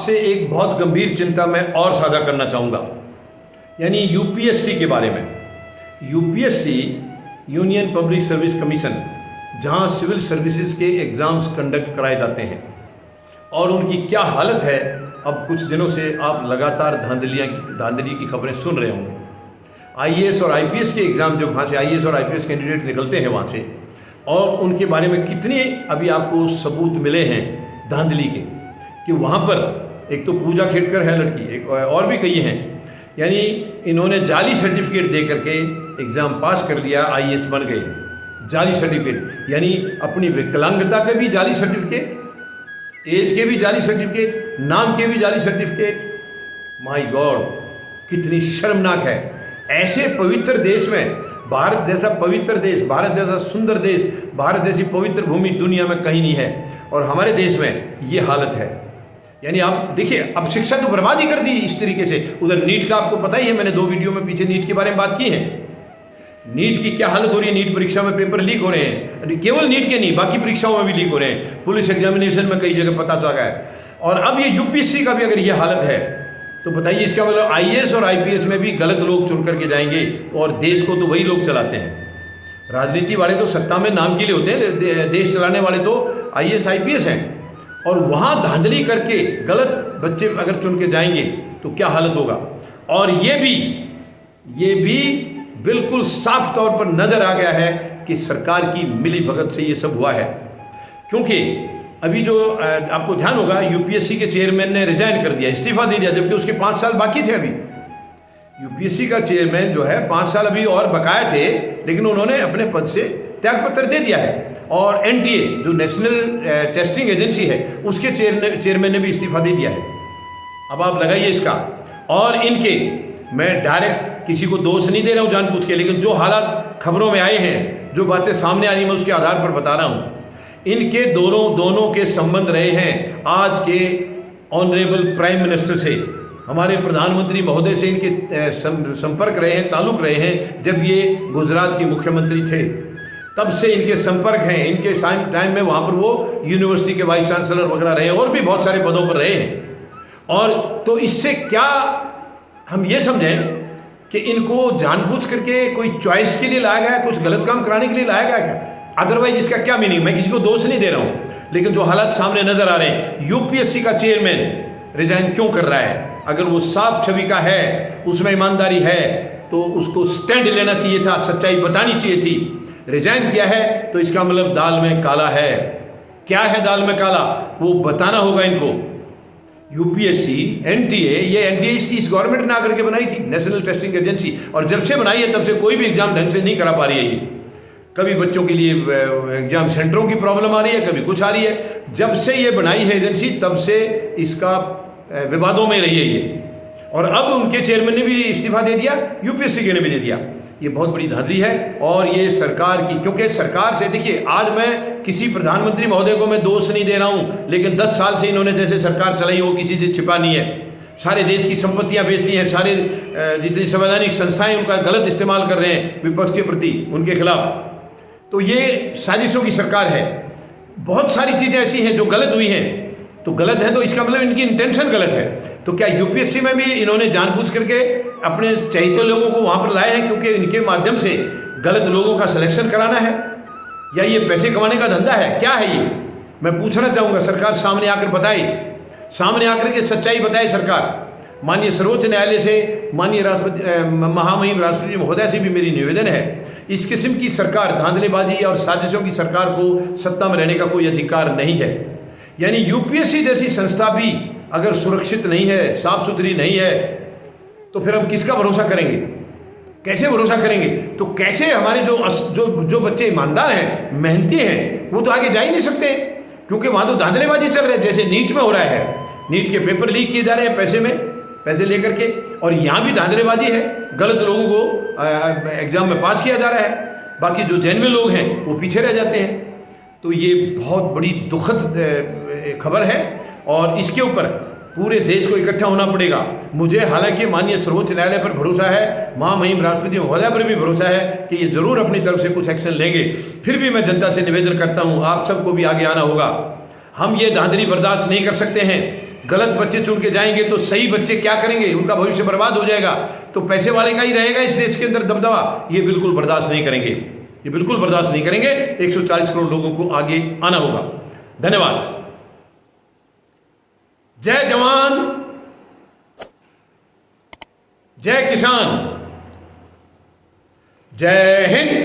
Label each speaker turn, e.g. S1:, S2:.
S1: आपसे एक बहुत गंभीर चिंता मैं और साझा करना चाहूँगा, यानी यूपीएससी के बारे में। UPSC union public service commission, जहाँ सिविल सर्विसेज के एग्ज़ाम्स कंडक्ट कराए जाते हैं, और उनकी क्या हालत है। अब कुछ दिनों से आप लगातार धांधली की खबरें सुन रहे होंगे। आईएएस और आईपीएस के एग्ज़ाम, जो वहाँ से आईएएस और आईपीएस कैंडिडेट निकलते हैं वहाँ से, और उनके बारे में कितने अभी आपको सबूत मिले हैं धांधली के, कि वहाँ पर एक तो पूजा खेड़कर है लड़की, एक और भी कई हैं, यानी इन्होंने जाली सर्टिफिकेट दे करके एग्ज़ाम पास कर लिया, आईएएस बन गए। जाली सर्टिफिकेट, यानी अपनी विकलांगता के भी जाली सर्टिफिकेट, एज के भी जाली सर्टिफिकेट, नाम के भी जाली सर्टिफिकेट। माय गॉड, कितनी शर्मनाक है। ऐसे पवित्र देश में, भारत जैसा पवित्र देश, भारत जैसा सुंदर देश, भारत जैसी पवित्र भूमि दुनिया में कहीं नहीं है, और हमारे देश में ये हालत है। यानी आप देखिए, अब शिक्षा तो बर्बाद ही कर दी इस तरीके से। उधर नीट का आपको पता ही है, मैंने 2 वीडियो में पीछे नीट के बारे में बात की है। नीट की क्या हालत हो रही है, नीट परीक्षा में पेपर लीक हो रहे हैं, केवल नीट के नहीं, बाकी परीक्षाओं में भी लीक हो रहे हैं। पुलिस एग्जामिनेशन में कई जगह पता चला है। और अब ये यूपीएससी का भी अगर ये हालत है, तो बताइए इसका मतलब आईएएस और आईपीएस में भी गलत लोग चुन करके जाएंगे, और देश को तो वही लोग चलाते हैं। राजनीति वाले तो सत्ता में नाम के लिए होते हैं, देश चलाने वाले तो आईएएस आईपीएस हैं। और वहाँ धांधली करके गलत बच्चे अगर चुन के जाएंगे तो क्या हालत होगा। और ये भी बिल्कुल साफ तौर पर नजर आ गया है कि सरकार की मिली भगत से ये सब हुआ है। क्योंकि अभी जो आपको ध्यान होगा, यूपीएससी के चेयरमैन ने रिजाइन कर दिया, इस्तीफा दे दिया, जबकि उसके 5 साल बाकी थे। अभी यूपीएससी का चेयरमैन जो है 5 साल अभी और बकाया थे, लेकिन उन्होंने अपने पद से त्यागपत्र दे दिया है। और एनटीए, जो नेशनल टेस्टिंग एजेंसी है, उसके चेयरमैन ने भी इस्तीफा दे दिया है। अब आप लगाइए इसका। और इनके, मैं डायरेक्ट किसी को दोष नहीं दे रहा हूँ जानबूझ के, लेकिन जो हालात खबरों में आए हैं, जो बातें सामने आ रही, मैं उसके आधार पर बता रहा हूँ। इनके दोनों के संबंध रहे हैं आज के ऑनरेबल प्राइम मिनिस्टर से, हमारे प्रधानमंत्री महोदय से इनके संपर्क रहे हैं, ताल्लुक रहे हैं। जब ये गुजरात के मुख्यमंत्री थे तब से इनके संपर्क हैं। इनके टाइम में वहाँ पर वो यूनिवर्सिटी के वाइस चांसलर वगैरह रहे, और भी बहुत सारे पदों पर रहे हैं। और तो इससे क्या हम ये समझें कि इनको जानबूझ करके कोई चॉइस के लिए लाया गया, कुछ गलत काम कराने के लिए लाया गया क्या? अदरवाइज इसका क्या मीनिंग? मैं किसी को दोष नहीं दे रहा हूँ, लेकिन जो हालात सामने नजर आ रहे हैं, यूपीएससी का चेयरमैन रिजाइन क्यों कर रहा है? अगर वो साफ छवि का है, उसमें ईमानदारी है, तो उसको स्टैंड लेना चाहिए था, सच्चाई बतानी चाहिए थी। रिजाइन किया है तो इसका मतलब दाल में काला है। क्या है दाल में काला, वो बताना होगा इनको। यूपीएससी, एनटीए, ये एनटीए इस गवर्नमेंट ने आकर के बनाई थी, नेशनल टेस्टिंग एजेंसी, और जब से बनाई है तब से कोई भी एग्जाम ढंग से नहीं करा पा रही है। ये कभी बच्चों के लिए एग्जाम सेंटरों की प्रॉब्लम आ रही है, कभी कुछ आ रही है। जब से ये बनाई है एजेंसी, तब से इसका विवादों में रही है ये। और अब उनके चेयरमैन ने भी इस्तीफा दे दिया, यूपीएससी के ने भी दे दिया। ये बहुत बड़ी धांधली है। और ये सरकार की, क्योंकि सरकार से, देखिए, आज मैं किसी प्रधानमंत्री महोदय को मैं दोष नहीं दे रहा हूँ, लेकिन 10 साल से इन्होंने जैसे सरकार चलाई वो किसी से छिपा नहीं है। सारे देश की संपत्तियां बेच दी हैं, सारे जितनी संवैधानिक संस्थाएं उनका गलत इस्तेमाल कर रहे हैं विपक्ष के प्रति, उनके खिलाफ। तो ये साजिशों की सरकार है। बहुत सारी चीज़ें ऐसी हैं जो गलत हुई हैं, तो गलत है तो इसका मतलब इनकी इंटेंशन गलत है। तो क्या यूपीएससी में भी इन्होंने जानबूझ करके अपने चहेते लोगों को वहाँ पर लाए हैं, क्योंकि इनके माध्यम से गलत लोगों का सिलेक्शन कराना है, या ये पैसे कमाने का धंधा है? क्या है ये? मैं पूछना चाहूँगा, सरकार सामने आकर बताए, सामने आकर के सच्चाई बताए सरकार। माननीय सर्वोच्च न्यायालय से, माननीय महामहिम राष्ट्रपति महोदय से भी मेरी निवेदन है, इस किस्म की सरकार, धांधलेबाजी और साजिशों की सरकार को सत्ता में रहने का कोई अधिकार नहीं है। यानी यूपीएससी जैसी संस्था भी अगर सुरक्षित नहीं है, साफ सुथरी नहीं है, तो फिर हम किसका भरोसा करेंगे? कैसे भरोसा करेंगे? तो कैसे हमारे जो बच्चे ईमानदार हैं, मेहनती हैं, वो तो आगे जा ही नहीं सकते, क्योंकि वहाँ तो धांधलेबाजी चल रही है। जैसे नीट में हो रहा है, नीट के पेपर लीक किए जा रहे हैं पैसे लेकर के, और यहाँ भी धांधलेबाजी है, गलत लोगों को एग्जाम में पास किया जा रहा है, बाकी जो जेन्युइन लोग हैं वो पीछे रह जाते हैं। तो ये बहुत बड़ी दुखद खबर है, और इसके ऊपर पूरे देश को इकट्ठा होना पड़ेगा। मुझे हालांकि माननीय सर्वोच्च न्यायालय पर भरोसा है, महामहिम राष्ट्रपति महोदय पर भी भरोसा है कि ये जरूर अपनी तरफ से कुछ एक्शन लेंगे। फिर भी मैं जनता से निवेदन करता हूँ, आप सबको भी आगे आना होगा। हम ये धांधली बर्दाश्त नहीं कर सकते हैं गलत बच्चे चुन के जाएंगे तो सही बच्चे क्या करेंगे, उनका भविष्य बर्बाद हो जाएगा। तो पैसे वाले का ही रहेगा इस देश के अंदर दबदबा, ये बिल्कुल बर्दाश्त नहीं करेंगे, ये बिल्कुल बर्दाश्त नहीं करेंगे। 140 करोड़ लोगों को आगे आना होगा। धन्यवाद। जय जवान, जय किसान, जय हिंद।